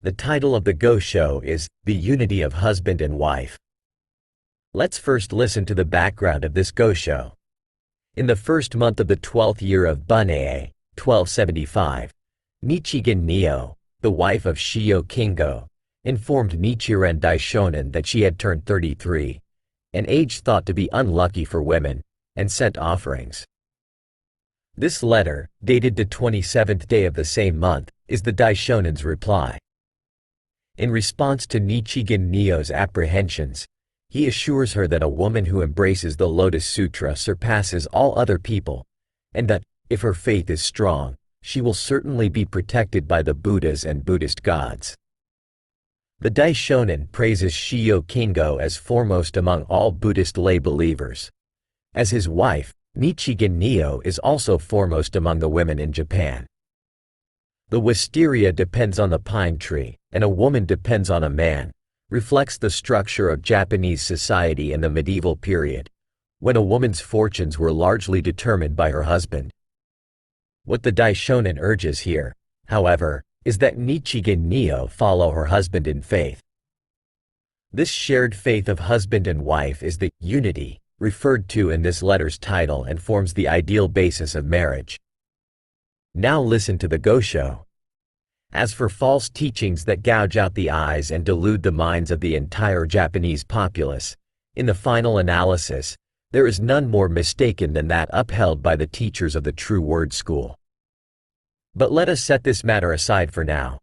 The title of the Gosho is The Unity of Husband and Wife. Let's first listen to the background of this Gosho. In the first month of the 12th year of Bun'ei, 1275, Nichigen-nyo, the wife of Shijō Kingo, informed Nichiren Daishonin that she had turned 33, an age thought to be unlucky for women, and sent offerings. This letter, dated the 27th day of the same month, is the Daishonin's reply. In response to Nichigen-nyo's apprehensions, he assures her that a woman who embraces the Lotus Sutra surpasses all other people, and that, if her faith is strong, she will certainly be protected by the Buddhas and Buddhist gods. The Daishonin praises Shijō Kingo as foremost among all Buddhist lay believers. As his wife, Nichigen-nyo is also foremost among the women in Japan. The wisteria depends on the pine tree, and a woman depends on a man, reflects the structure of Japanese society in the medieval period, when a woman's fortunes were largely determined by her husband. What the Daishonin urges here, however, is that Nichigen-nyo follow her husband in faith. This shared faith of husband and wife is the unity referred to in this letter's title and forms the ideal basis of marriage. Now listen to the Gosho. As for false teachings that gouge out the eyes and delude the minds of the entire Japanese populace, in the final analysis, there is none more mistaken than that upheld by the teachers of the true word school. But let us set this matter aside for now.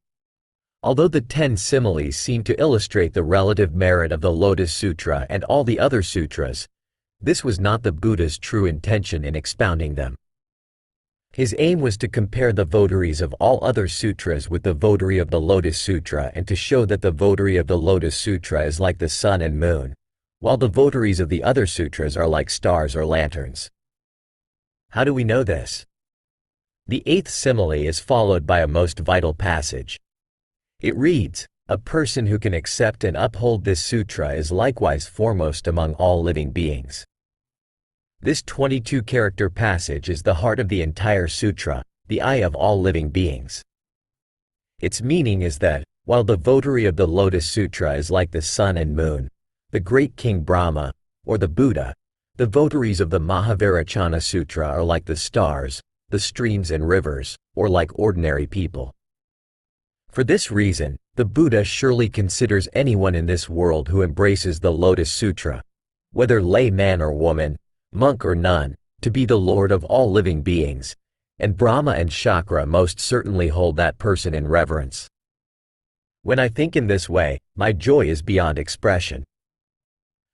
Although the 10 similes seem to illustrate the relative merit of the Lotus Sutra and all the other sutras, this was not the Buddha's true intention in expounding them. His aim was to compare the votaries of all other sutras with the votary of the Lotus Sutra and to show that the votary of the Lotus Sutra is like the sun and moon, while the votaries of the other sutras are like stars or lanterns. How do we know this? The 8th simile is followed by a most vital passage. It reads, "A person who can accept and uphold this sutra is likewise foremost among all living beings." This 22-character passage is the heart of the entire sutra, the eye of all living beings. Its meaning is that, while the votary of the Lotus Sutra is like the sun and moon, the great King Brahma, or the Buddha, the votaries of the Mahavajracana Sutra are like the stars, the streams and rivers, or like ordinary people. For this reason, the Buddha surely considers anyone in this world who embraces the Lotus Sutra, whether lay man or woman, monk or nun, to be the Lord of all living beings, and Brahma and Chakra most certainly hold that person in reverence. When I think in this way, my joy is beyond expression.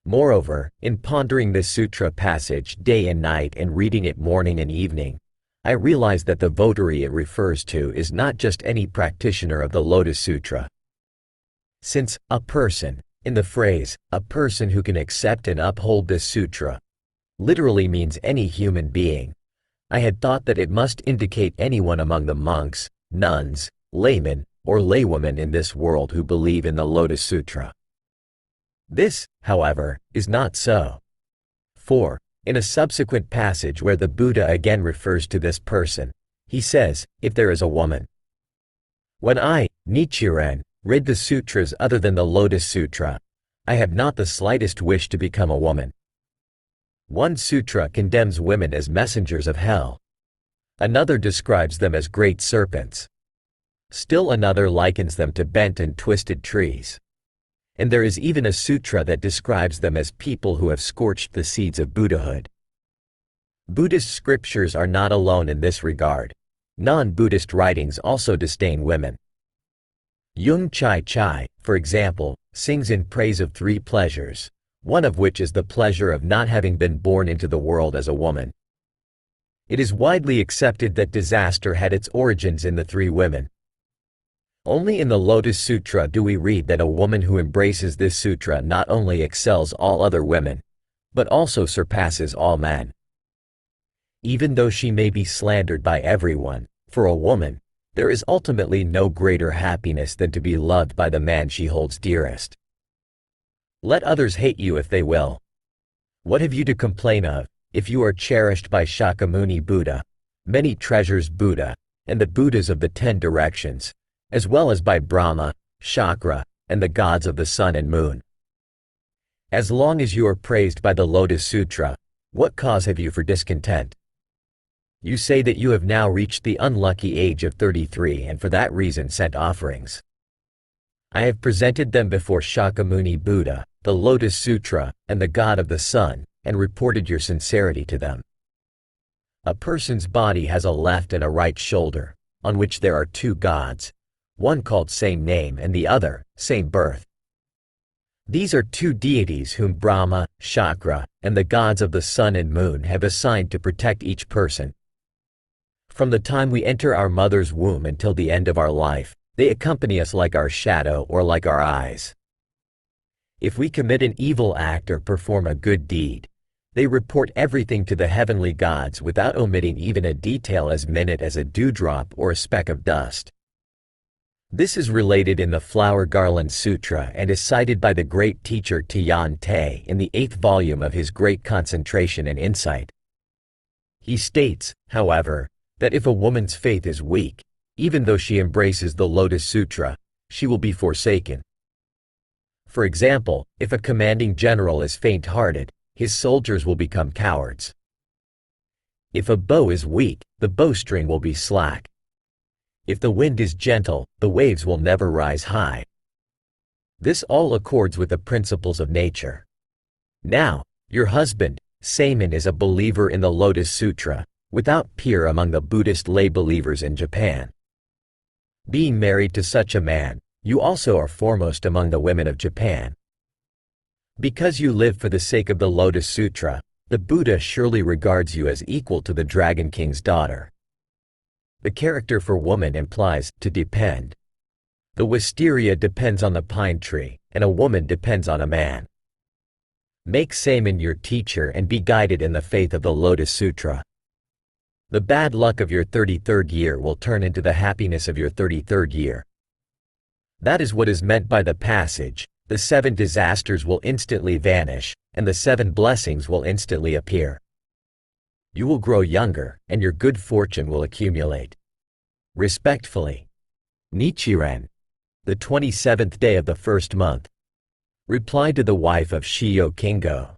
Moreover, in pondering this sutra passage day and night and reading it morning and evening, I realize that the votary it refers to is not just any practitioner of the Lotus Sutra. Since a person, in the phrase, a person who can accept and uphold this sutra, literally means any human being, I had thought that it must indicate anyone among the monks, nuns, laymen, or laywomen in this world who believe in the Lotus Sutra. This, however, is not so. For, in a subsequent passage where the Buddha again refers to this person, he says, if there is a woman. When I, Nichiren, read the sutras other than the Lotus Sutra, I have not the slightest wish to become a woman. One sutra condemns women as messengers of hell. Another describes them as great serpents. Still another likens them to bent and twisted trees. And there is even a sutra that describes them as people who have scorched the seeds of Buddhahood. Buddhist scriptures are not alone in this regard. Non-Buddhist writings also disdain women. Yung Chai Chai, for example, sings in praise of 3 pleasures, one of which is the pleasure of not having been born into the world as a woman. It is widely accepted that disaster had its origins in the 3 women. Only in the Lotus Sutra do we read that a woman who embraces this sutra not only excels all other women, but also surpasses all men. Even though she may be slandered by everyone, for a woman, there is ultimately no greater happiness than to be loved by the man she holds dearest. Let others hate you if they will. What have you to complain of, if you are cherished by Shakyamuni Buddha, many treasures Buddha, and the Buddhas of the 10 directions, as well as by Brahma, chakra, and the gods of the sun and moon. As long as you are praised by the Lotus Sutra, what cause have you for discontent? You say that you have now reached the unlucky age of 33 and for that reason sent offerings. I have presented them before Shakyamuni Buddha, the Lotus Sutra, and the God of the Sun, and reported your sincerity to them. A person's body has a left and a right shoulder, on which there are two gods, one called same name and the other, same birth. These are two deities whom Brahma, Chakra, and the gods of the sun and moon have assigned to protect each person. From the time we enter our mother's womb until the end of our life, they accompany us like our shadow or like our eyes. If we commit an evil act or perform a good deed, they report everything to the heavenly gods without omitting even a detail as minute as a dewdrop or a speck of dust. This is related in the Flower Garland Sutra and is cited by the great teacher Tian Te in the 8th volume of his Great Concentration and Insight. He states, however, that if a woman's faith is weak, even though she embraces the Lotus Sutra, she will be forsaken. For example, if a commanding general is faint-hearted, his soldiers will become cowards. If a bow is weak, the bowstring will be slack. If the wind is gentle, the waves will never rise high. This all accords with the principles of nature. Now, your husband, Saemin, is a believer in the Lotus Sutra, without peer among the Buddhist lay believers in Japan. Being married to such a man, you also are foremost among the women of Japan. Because you live for the sake of the Lotus Sutra, the Buddha surely regards you as equal to the Dragon King's daughter. The character for woman implies to depend. The wisteria depends on the pine tree, and a woman depends on a man. Make Saemin your teacher and be guided in the faith of the Lotus Sutra. The bad luck of your 33rd year will turn into the happiness of your 33rd year. That is what is meant by the passage, the 7 disasters will instantly vanish, and the 7 blessings will instantly appear. You will grow younger, and your good fortune will accumulate. Respectfully, Nichiren, the 27th day of the 1st month. Reply to the wife of Shijō Kingo.